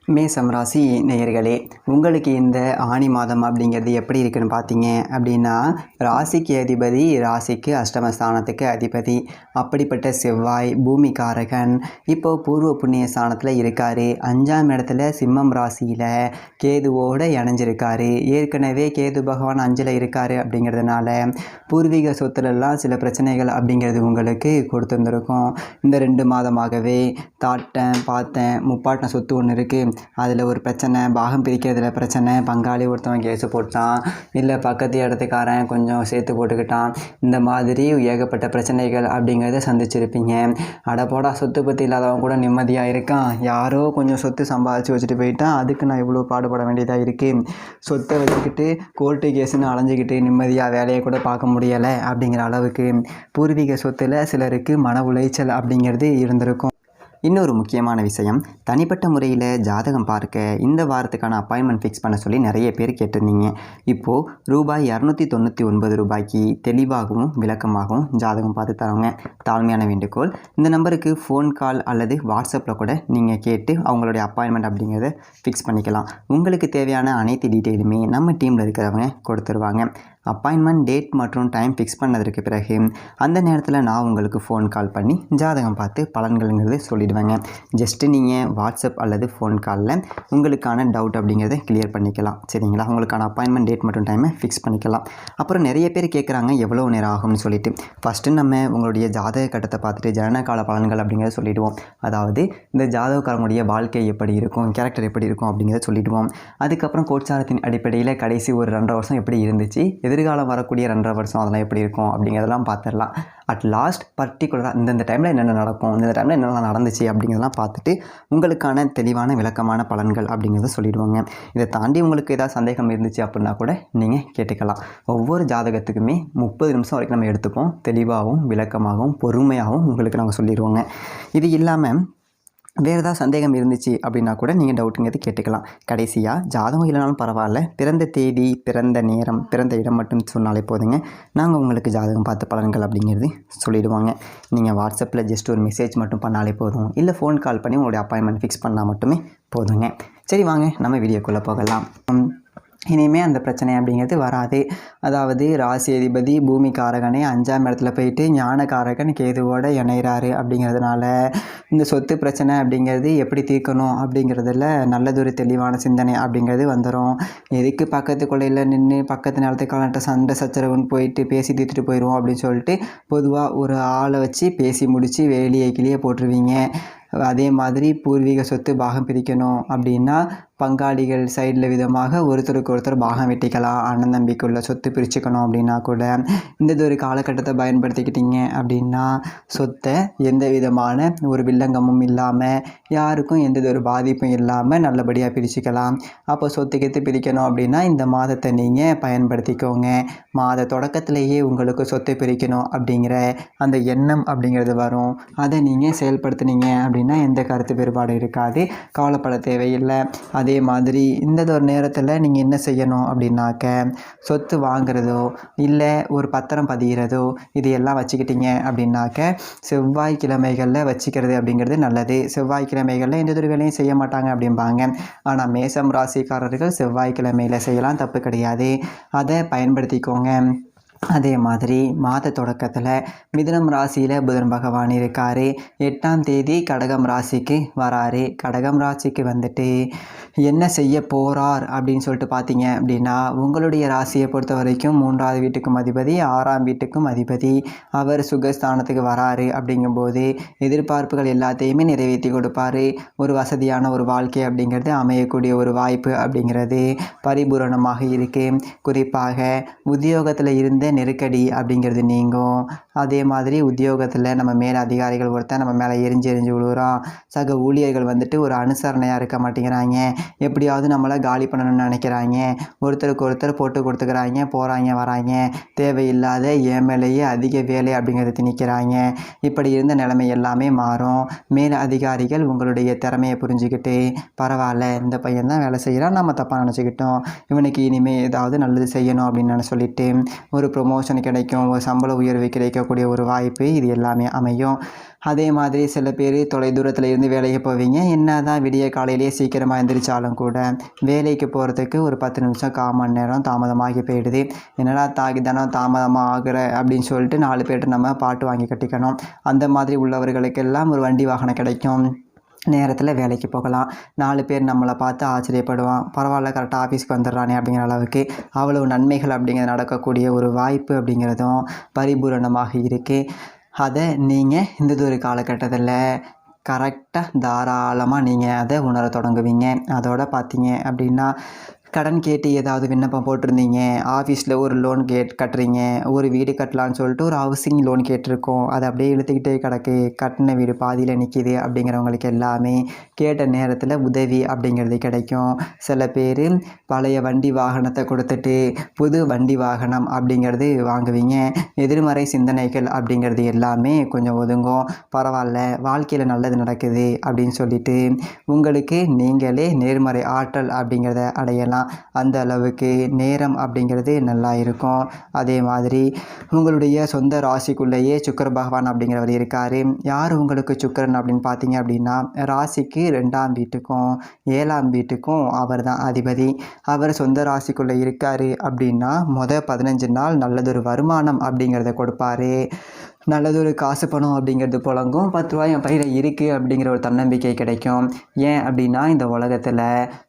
மேசம் ராசி நேயர்களே, உங்களுக்கு இந்த ஆனி மாதம் அப்படிங்கிறது எப்படி இருக்குன்னு பார்த்தீங்க அப்படின்னா, ராசிக்கு அதிபதி ராசிக்கு அஷ்டமஸ்தானத்துக்கு அதிபதி. அப்படிப்பட்ட செவ்வாய் பூமிகாரகன் இப்போது பூர்வ புண்ணிய ஸ்தானத்தில் இருக்கார். 5ஆம் இடத்துல சிம்மம் ராசியில் கேதுவோடு இணைஞ்சிருக்காரு. ஏற்கனவே கேது பகவான் 5ல் இருக்கார். அப்படிங்கிறதுனால பூர்வீக சொத்துலலாம் சில பிரச்சனைகள் அப்படிங்கிறது உங்களுக்கு கொடுத்துருந்துருக்கும். இந்த 2 மாதமாகவே பார்த்தேன் முப்பாட்டின சொத்து ஒன்று இருக்குது, அதில் ஒரு பிரச்சனை, பாகம் பிரிக்கிறதுல பிரச்சனை, பங்காளி ஒருத்தவன் கேஸு போட்டான், இல்லை பக்கத்து இடத்துக்காரன் கொஞ்சம் சேர்த்து போட்டுக்கிட்டான், இந்த மாதிரி ஏகப்பட்ட பிரச்சனைகள் அப்படிங்கிறத சந்திச்சிருப்பீங்க. அடப்போடா சொத்து பற்றி இல்லாதவன் கூட நிம்மதியாக இருக்கான், யாரோ கொஞ்சம் சொத்து சம்பாதிச்சு வச்சுட்டு போயிட்டான், அதுக்கு நான் இவ்வளோ பாடுபட வேண்டியதாக இருக்குது, சொத்தை வச்சுக்கிட்டு கோர்ட்டு கேஸுன்னு அலைஞ்சிக்கிட்டு நிம்மதியாக வேலையை கூட பார்க்க முடியலை அப்படிங்கிற அளவுக்கு பூர்வீக சொத்தில் சிலருக்கு மன உளைச்சல் அப்படிங்கிறது இருந்திருக்கும். இன்னொரு முக்கியமான விஷயம், தனிப்பட்ட முறையில் ஜாதகம் பார்க்க இந்த வாரத்துக்கான அப்பாயின்மெண்ட் ஃபிக்ஸ் பண்ண சொல்லி நிறைய பேர் கேட்டிருந்தீங்க. இப்போது ரூபாய் 299 ரூபாய்க்கு தெளிவாகவும் விளக்கமாகவும் ஜாதகம் பார்த்து தரவங்க. தாழ்மையான வேண்டுகோள், இந்த நம்பருக்கு ஃபோன் கால் அல்லது வாட்ஸ்அப்பில் கூட நீங்கள் கேட்டு அவங்களுடைய அப்பாயின்மெண்ட் அப்படிங்கிறத ஃபிக்ஸ் பண்ணிக்கலாம். உங்களுக்கு தேவையான அனைத்து டீட்டெயிலுமே நம்ம டீமில் இருக்கிறவங்க கொடுத்துருவாங்க. அப்பாயின்மெண்ட் டேட் மற்றும் டைம் ஃபிக்ஸ் பண்ணதற்கு பிறகு அந்த நேரத்தில் நான் உங்களுக்கு ஃபோன் கால் பண்ணி ஜாதகம் பார்த்து பலன்கள்ங்கிறது சொல்லிடுவேங்க. ஜஸ்ட்டு நீங்கள் வாட்ஸ்அப் அல்லது ஃபோன் காலில் உங்களுக்கான டவுட் அப்படிங்கிறத கிளியர் பண்ணிக்கலாம். சரிங்களா? உங்களுக்கான அப்பாயின்மெண்ட் டேட் மற்றும் டைமை ஃபிக்ஸ் பண்ணிக்கலாம். அப்புறம் நிறைய பேர் கேட்குறாங்க எவ்வளோ நேரம் ஆகும்னு சொல்லிட்டு. ஃபஸ்ட்டு நம்ம உங்களுடைய ஜாதக கட்டத்தை பார்த்துட்டு ஜனனகால பலன்கள் அப்படிங்கிறத சொல்லிவிடுவோம். அதாவது இந்த ஜாதகக்காரங்களுடைய வாழ்க்கை எப்படி இருக்கும், கேரக்டர் எப்படி இருக்கும் அப்படிங்கிறத சொல்லிவிடுவோம். அதுக்கப்புறம் கோட்சாரத்தின் அடிப்படையில் கடைசி ஒரு 2.5 வருஷம் எப்படி இருந்துச்சு, எதிர்காலம் வரக்கூடிய 2.5 வருஷம் அதெல்லாம் எப்படி இருக்கும் அப்படிங்கிறதெல்லாம் பார்த்துடலாம். அட் லாஸ்ட் பர்டிகுலராக இந்தந்த டைமில் என்னென்ன நடக்கும், இந்த டைமில் என்னென்ன நடந்துச்சு அப்படிங்கிறதெல்லாம் பார்த்துட்டு உங்களுக்கான தெளிவான விளக்கமான பலன்கள் அப்படிங்கிறத சொல்லிடுவாங்க. இதை தாண்டி உங்களுக்கு ஏதாவது சந்தேகம் இருந்துச்சு அப்படின்னா கூட நீங்கள் கேட்டுக்கலாம். ஒவ்வொரு ஜாதகத்துக்குமே 30 நிமிஷம் வரைக்கும் நம்ம எடுத்துப்போம். தெளிவாகவும் விளக்கமாகவும் பொறுமையாகவும் உங்களுக்கு நாங்கள் சொல்லிடுவோங்க. இது இல்லாமல் வேறு ஏதாவது சந்தேகம் இருந்துச்சு அப்படின்னா கூட நீங்கள் டவுட்டுங்கிறது கேட்டுக்கலாம். கடைசியாக ஜாதகம் இல்லைனாலும் பரவாயில்ல, பிறந்த தேதி, பிறந்த நேரம், பிறந்த இடம் மட்டும் சொன்னாலே போதுங்க. நாங்கள் உங்களுக்கு ஜாதகம் பார்த்த பலன்கள் அப்படிங்கிறது சொல்லிவிடுவாங்க. நீங்கள் வாட்ஸ்அப்பில் ஜஸ்ட் ஒரு மெசேஜ் மட்டும் பண்ணாலே போதும், இல்லை ஃபோன் கால் பண்ணி உங்களுடைய அப்பாயின்மெண்ட் ஃபிக்ஸ் பண்ணால் மட்டுமே போதுங்க. சரி, வாங்க நம்ம வீடியோக்குள்ளே போகலாம். இனிமேல் அந்த பிரச்சனை அப்படிங்கிறது வராது. அதாவது ராசி அதிபதி பூமிகாரகனே 5ஆம் இடத்துல போயிட்டு ஞானகாரகன் கேதுவோடு இணைகிறாரு. அப்படிங்கிறதுனால இந்த சொத்து பிரச்சனை அப்படிங்கிறது எப்படி தீர்க்கணும் அப்படிங்கிறதுல நல்லதொரு தெளிவான சிந்தனை அப்படிங்கிறது வந்துடும். எதுக்கு பக்கத்து கொள்ளையில் நின்று பக்கத்து நிலத்துக்காலன்ட்ட சண்டை சச்சரவுன்னு போயிட்டு பேசி தீர்த்துட்டு போயிடுவோம் அப்படின்னு சொல்லிட்டு பொதுவாக ஒரு ஆளை வச்சு பேசி முடித்து வேலியை கிளியே போட்டுருவீங்க. அதே மாதிரி பூர்வீக சொத்து பாகம் பிரிக்கணும் அப்படின்னா பங்காளிகள் சைடில் விதமாக ஒருத்தருக்கு ஒருத்தர் பாகம் வெட்டிக்கலாம். அண்ணன் தம்பிக்குள்ள சொத்து பிரிச்சுக்கணும் அப்படின்னா கூட இந்த ஒரு காலகட்டத்தை பயன்படுத்திக்கிட்டீங்க அப்படின்னா சொத்தை எந்த விதமான ஒரு வில்லங்கமும் இல்லாமல் யாருக்கும் எந்த ஒரு பாதிப்பும் இல்லாமல் நல்லபடியாக பிரிச்சுக்கலாம். அப்போ சொத்துக்கெத்து பிரிக்கணும் அப்படின்னா இந்த மாதத்தை நீங்கள் பயன்படுத்திக்கோங்க. மாத தொடக்கத்திலேயே உங்களுக்கு சொத்தை பிரிக்கணும் அப்படிங்கிற அந்த எண்ணம் அப்படிங்கிறது வரும். அதை நீங்கள் செயல்படுத்தினீங்க அப்படின்னா எந்த கருத்து வேறுபாடு இருக்காது, கவலைப்பட தேவையில்லை. அதே மாதிரி இந்த ஒரு நேரத்தில் நீங்கள் என்ன செய்யணும் அப்படின்னாக்க, சொத்து வாங்குறதோ இல்லை ஒரு பத்திரம் பதிகிறதோ இதையெல்லாம் வச்சுக்கிட்டீங்க அப்படின்னாக்க செவ்வாய்க்கிழமைகளில் வச்சுக்கிறது அப்படிங்கிறது நல்லது. செவ்வாய்க்கிழமைகளில் எந்த ஒரு வேலையும் செய்ய மாட்டாங்க அப்படிம்பாங்க. ஆனால் மேசம் ராசிக்காரர்கள் செவ்வாய்க்கிழமையில் செய்யலாம், தப்பு கிடையாது. அதை பயன்படுத்திக்கோங்க. அதே மாதிரி மாத தொடக்கத்தில் மிதுனம் ராசியில் புதன் பகவான் இருக்கார். 8ஆம் தேதி கடகம் ராசிக்கு வராரு. கடகம் ராசிக்கு வந்துட்டு என்ன செய்ய போகிறார் அப்படின்னு சொல்லிட்டு பார்த்தீங்க அப்படின்னா, உங்களுடைய ராசியை பொறுத்த வரைக்கும் 3ஆவது வீட்டுக்கும் அதிபதி, 6ஆம் வீட்டுக்கும் அதிபதி. அவர் சுகஸ்தானத்துக்கு வராரு. அப்படிங்கும்போது எதிர்பார்ப்புகள் எல்லாத்தையுமே நிறைவேற்றி கொடுப்பார். ஒரு வசதியான ஒரு வாழ்க்கை அப்படிங்கிறது அமையக்கூடிய ஒரு வாய்ப்பு அப்படிங்கிறது பரிபூரணமாக இருக்குது. குறிப்பாக உத்தியோகத்தில் இருந்த நெருக்கடி அப்படிங்கிறது நீங்கும். அதே மாதிரி உத்தியோகத்தில் நம்ம மேலே அதிகாரிகள் ஒருத்தர் நம்ம மேலே எரிஞ்சு விழுகிறான். சக ஊழியர்கள் வந்துட்டு ஒரு அனுசரணையாக இருக்க மாட்டேங்கிறாங்க, எப்படியாவது நம்மளை காலி பண்ணணும்னு நினைக்கிறாங்க. ஒருத்தருக்கு ஒருத்தர் போட்டு கொடுத்துக்கிறாங்க, போகிறாங்க வராங்க, தேவையில்லாத ஏமேலேயே அதிக வேலை அப்படிங்கிறத திணிக்கிறாங்க. இப்படி இருந்த நிலைமை எல்லாமே மாறும். மேலே அதிகாரிகள் உங்களுடைய திறமையை புரிஞ்சுக்கிட்டு பரவாயில்ல, இந்த பையன் தான் வேலை செய்கிறான், நம்ம தப்பாக நினச்சிக்கிட்டோம், இவனுக்கு இனிமேல் ஏதாவது நல்லது செய்யணும் அப்படின்னு சொல்லிட்டு ஒரு ப்ரொமோஷன் கிடைக்கும், ஒரு சம்பள உயர்வு கிடைக்கக்கூடிய கிடைக்கக்கூடிய ஒரு வாய்ப்பு இது எல்லாமே அமையும். அதே மாதிரி சில பேர் தொலைதூரத்தில் இருந்து வேலைக்கு போவீங்க. என்ன தான் விடிய காலையிலேயே சீக்கிரமாக எழுந்திரிச்சாலும் கூட வேலைக்கு போகிறதுக்கு ஒரு 10 நிமிஷம் 1/4 மணி நேரம் தாமதமாகி போயிடுது. என்னடா தினம் தாமதமாக ஆகிற அப்படின்னு சொல்லிட்டு 4 பேர்கிட்ட நம்ம பாட்டு வாங்கி கட்டிக்கணும். அந்த மாதிரி உள்ளவர்களுக்கெல்லாம் ஒரு வண்டி வாகனம் கிடைக்கும். நேரத்தில் வேலைக்கு போகலாம். 4 பேர் நம்மளை பார்த்து ஆச்சரியப்படுவான். பரவாயில்ல, கரெக்டாக ஆஃபீஸ்க்கு வந்துடுறானே அப்படிங்கிற அளவுக்கு அவ்வளவு நன்மைகள் அப்படிங்கிறது நடக்கக்கூடிய ஒரு வாய்ப்பு அப்படிங்கிறதும் பரிபூரணமாக இருக்குது. அதை நீங்கள் இந்த ஒரு காலகட்டத்தில் கரெக்டாக தாராளமாக நீங்கள் அதை உணர தொடங்குவீங்க. அதோட பார்த்தீங்க அப்படின்னா கடன் கேட்டு ஏதாவது விண்ணப்பம் போட்டிருந்தீங்க, ஆஃபீஸில் ஒரு லோன் கட்டுறீங்க, ஒரு வீடு கட்டலான்னு சொல்லிட்டு ஒரு ஹவுசிங் லோன் கேட்டிருக்கோம், அதை அப்படியே இழுத்துக்கிட்டே கிடக்கு, கட்டின வீடு பாதியில் நிற்கிது அப்படிங்கிறவங்களுக்கு எல்லாமே கேட்ட நேரத்தில் உதவி அப்படிங்கிறது கிடைக்கும். சில பேர் பழைய வண்டி வாகனத்தை கொடுத்துட்டு புது வண்டி வாகனம் அப்படிங்கிறது வாங்குவீங்க. எதிர்மறை சிந்தனைகள் அப்படிங்கிறது எல்லாமே கொஞ்சம் ஒதுங்கும். பரவாயில்ல, வாழ்க்கையில் நல்லது நடக்குது அப்படின்னு சொல்லிட்டு உங்களுக்கு நீங்களே நேர்மறை ஆற்றல் அப்படிங்கிறத அடையலாம். அந்த அளவுக்கு நேரம் அப்படிங்கிறது நல்லா இருக்கும். அதே மாதிரி உங்களுடைய சொந்த ராசிக்குள்ளேயே சுக்கிர பகவான் அப்படிங்கிறவர் இருக்கார். யார் உங்களுக்கு சுக்கிரன் அப்படின்னு பார்த்தீங்க அப்படின்னா ராசிக்கு 2ஆம் வீட்டுக்கும் 7ஆம் வீட்டுக்கும் அவர் தான் அதிபதி. அவர் சொந்த ராசிக்குள்ளே இருக்கார் அப்படின்னா 15 நாள் நல்லதொரு வருமானம் அப்படிங்கிறத கொடுப்பாரு. நல்லதொரு காசு பணம் அப்படிங்கிறது புழங்கும். 10 ரூபாய் என் பையில் இருக்குது அப்படிங்கிற ஒரு தன்னம்பிக்கை கிடைக்கும். ஏன் அப்படின்னா இந்த உலகத்தில்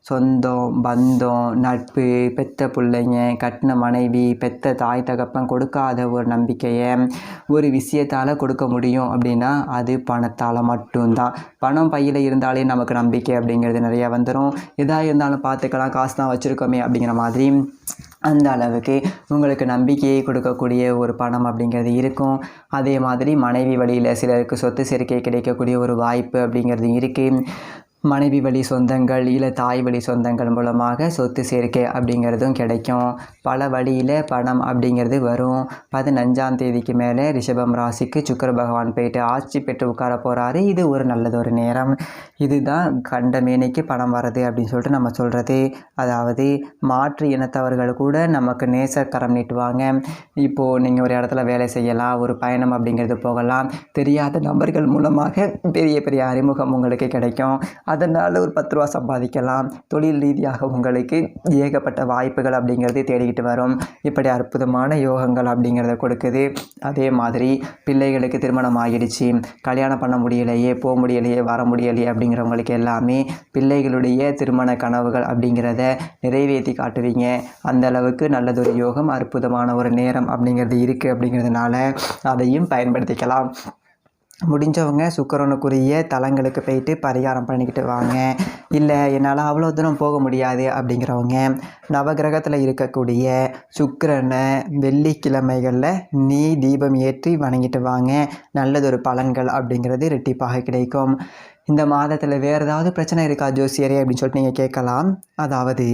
சொந்தம், பந்தம், நட்பு, பெத்த பிள்ளைங்க, கட்டின மனைவி, பெத்த தாய் தகப்பன் கொடுக்காத ஒரு நம்பிக்கையை ஒரு விஷயத்தால் கொடுக்க முடியும் அப்படின்னா அது பணத்தால் மட்டும்தான். பணம் பையில் இருந்தாலே நமக்கு நம்பிக்கை அப்படிங்கிறது நிறையா வந்துடும். எதாக இருந்தாலும் பார்த்துக்கலாம், காசு தான் வச்சுருக்கோமே அப்படிங்கிற மாதிரி அந்த அளவுக்கு உங்களுக்கு நம்பிக்கையை கொடுக்கக்கூடிய ஒரு பணம் அப்படிங்கிறது இருக்கும். அதே மாதிரி மனைவி வழியில் சிலருக்கு சொத்து சேர்க்கை கிடைக்கக்கூடிய ஒரு வாய்ப்பு அப்படிங்கிறது இருக்குது. மனைவி வழி சொந்தங்கள் இல்லை தாய் வழி சொந்தங்கள் மூலமாக சொத்து சேர்க்கை அப்படிங்கிறதும் கிடைக்கும். பல வழியில் பணம் அப்படிங்கிறது வரும். 15ஆம் தேதிக்கு மேலே ரிஷபம் ராசிக்கு சுக்கிர பகவான் போயிட்டு ஆட்சி பெற்று உட்கார போகிறாரு. இது ஒரு நல்லதொரு நேரம். இதுதான் கண்ட மேனிக்கு பணம் வர்றது அப்படின்னு சொல்லிட்டு நம்ம சொல்கிறது. அதாவது மாற்று இனத்தவர்கள் கூட நமக்கு நேசக்கரம் நீட்டுவாங்க. இப்போது நீங்கள் ஒரு இடத்துல வேலை செய்யலாம், ஒரு பயணம் அப்படிங்கிறது போகலாம், தெரியாத நபர்கள் மூலமாக பெரிய பெரிய அறிமுகம் உங்களுக்கு கிடைக்கும். அதனால் ஒரு 10 ரூபா சம்பாதிக்கலாம். தொழில் ரீதியாக உங்களுக்கு ஏகப்பட்ட வாய்ப்புகள் அப்படிங்கிறது தேடிக்கிட்டு வரும். இப்படி அற்புதமான யோகங்கள் அப்படிங்கிறத கொடுக்குது. அதே மாதிரி பிள்ளைகளுக்கு திருமணம் ஆகிடுச்சு, கல்யாணம் பண்ண முடியலையே, போக முடியலையே, வர முடியலையே அப்படிங்கிறவங்களுக்கு எல்லாமே பிள்ளைகளுடைய திருமண கனவுகள் அப்படிங்கிறத நிறைவேற்றி காட்டுவீங்க. அந்த அளவுக்கு நல்லதொரு யோகம், அற்புதமான ஒரு நேரம் அப்படிங்கிறது இருக்குது. அப்படிங்கிறதுனால அதையும் பயன்படுத்திக்கலாம். முடிஞ்சவங்க சுக்கிரனுக்குரிய தலங்களுக்கு போயிட்டு பரிகாரம் பண்ணிக்கிட்டு வாங்க. இல்லை என்னால் அவ்வளோ தூரம் போக முடியாது அப்படிங்கிறவங்க நவகிரகத்தில் இருக்கக்கூடிய சுக்கிரனை வெள்ளிக்கிழமைகளில் தீபம் ஏற்றி வணங்கிட்டு வாங்க. நல்லதொரு பலன்கள் அப்படிங்கிறது இரட்டிப்பாக கிடைக்கும். இந்த மாதத்தில் வேறு ஏதாவது பிரச்சனை இருக்கா ஜோசியரே அப்படின்னு சொல்லிட்டு நீங்கள் கேட்கலாம். அதாவது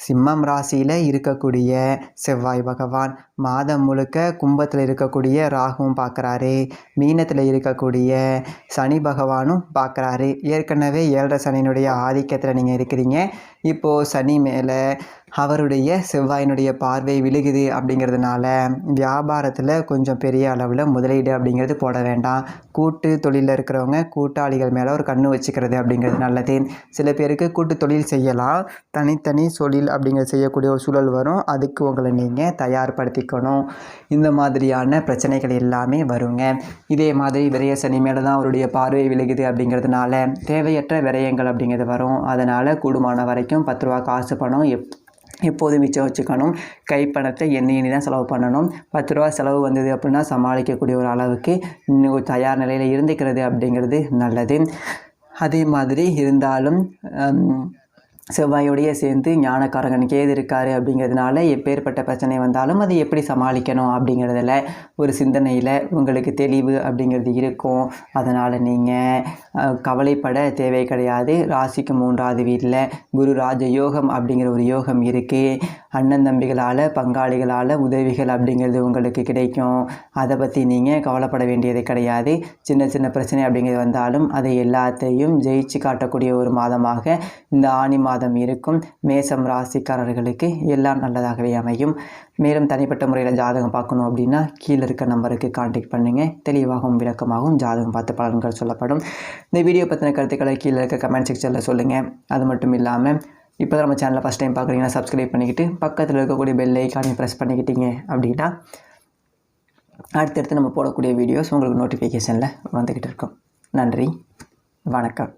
சிம்மம் ராசியில் இருக்கக்கூடிய செவ்வாய் பகவான் மாதம் முழுக்க கும்பத்தில் இருக்கக்கூடிய ராகுவும் பார்க்குறாரு, மீனத்தில் இருக்கக்கூடிய சனி பகவானும் பார்க்குறாரு. ஏற்கனவே 7.5 சனியினுடைய ஆதிக்கத்தில் நீங்கள் இருக்கிறீங்க. இப்போது சனி மேலே அவருடைய செவ்வாயினுடைய பார்வை விழுகுது. அப்படிங்கிறதுனால வியாபாரத்தில் கொஞ்சம் பெரிய அளவில் முதலீடு அப்படிங்கிறது போட வேண்டாம். கூட்டு தொழிலில் இருக்கிறவங்க கூட்டாளிகள் மேலே ஒரு கண்ணு வச்சுக்கிறது அப்படிங்கிறது நல்லது. சில பேருக்கு கூட்டு தொழில் செய்யலாம், தனித்தனி தொழில் அப்படிங்கிறது செய்யக்கூடிய ஒரு சூழல் வரும். அதுக்கு உங்களை நீங்கள் தயார்படுத்திக்கணும். இந்த மாதிரியான பிரச்சனைகள் எல்லாமே வருங்க. இதே மாதிரி விரய சனி மேலே தான் அவருடைய பார்வை விழுகுது அப்படிங்கிறதுனால தேவையற்ற விரயங்கள் அப்படிங்கிறது வரும். அதனால் கூடுமான வரைக்கும் 10 ரூபா காசு பணம் எப்போதும் மிச்சம் வச்சுக்கணும். கைப்பணத்தை எண்ணி தான் செலவு பண்ணணும். 10 ரூபா செலவு வந்தது அப்படின்னா சமாளிக்கக்கூடிய ஒரு அளவுக்கு இன்னும் தயார் நிலையில் இருந்துக்கிறது அப்படிங்கிறது நல்லது. அதே மாதிரி இருந்தாலும் செவ்வாயோடையே சேர்ந்து ஞானக்காரகன் கேது இருக்கார். அப்படிங்கிறதுனால எப்பேற்பட்ட பிரச்சனை வந்தாலும் அதை எப்படி சமாளிக்கணும் அப்படிங்கிறதுல ஒரு சிந்தனையில் உங்களுக்கு தெளிவு அப்படிங்கிறது இருக்கும். அதனால் நீங்கள் கவலைப்பட தேவை கிடையாது. ராசிக்கு 3ஆவது வீட்டில் குரு ராஜ யோகம் அப்படிங்கிற ஒரு யோகம் இருக்குது. அண்ணன் தம்பிகளால் பங்காளிகளால் உதவிகள் அப்படிங்கிறது உங்களுக்கு கிடைக்கும். அதை பற்றி நீங்கள் கவலைப்பட வேண்டியது கிடையாது. சின்ன சின்ன பிரச்சனை அப்படிங்கிறது வந்தாலும் அதை எல்லாத்தையும் ஜெயிச்சு காட்டக்கூடிய ஒரு மாதமாக இந்த ஆனி மாதம் இருக்கும். மேசம் ராசிக்காரர்களுக்கு எல்லாம் நல்லதாகவே அமையும். மேலும் தனிப்பட்ட முறையில் ஜாதகம் பார்க்கணும் அப்படின்னா கீழே இருக்க நம்பருக்கு கான்டாக்ட் பண்ணுங்கள். தெளிவாகவும் விளக்கமாகவும் ஜாதகம் பார்த்து பலன்கள் சொல்லப்படும். இந்த வீடியோ பற்றின கருத்துக்களை கீழே இருக்க கமெண்ட் செக்ஷனில் சொல்லுங்கள். அது மட்டும் இல்லாமல் இப்போ தான் நம்ம சேனலை ஃபஸ்ட் டைம் பார்க்குறீங்கன்னா சப்ஸ்கிரைப் பண்ணிக்கிட்டு பக்கத்தில் இருக்கக்கூடிய பெல் ஐக்கானையும் ப்ரெஸ் பண்ணிக்கிட்டீங்க அப்படின்னா அடுத்தடுத்து நம்ம போடக்கூடிய வீடியோஸ் உங்களுக்கு நோட்டிஃபிகேஷனில் வந்துக்கிட்டு இருக்கும். நன்றி, வணக்கம்.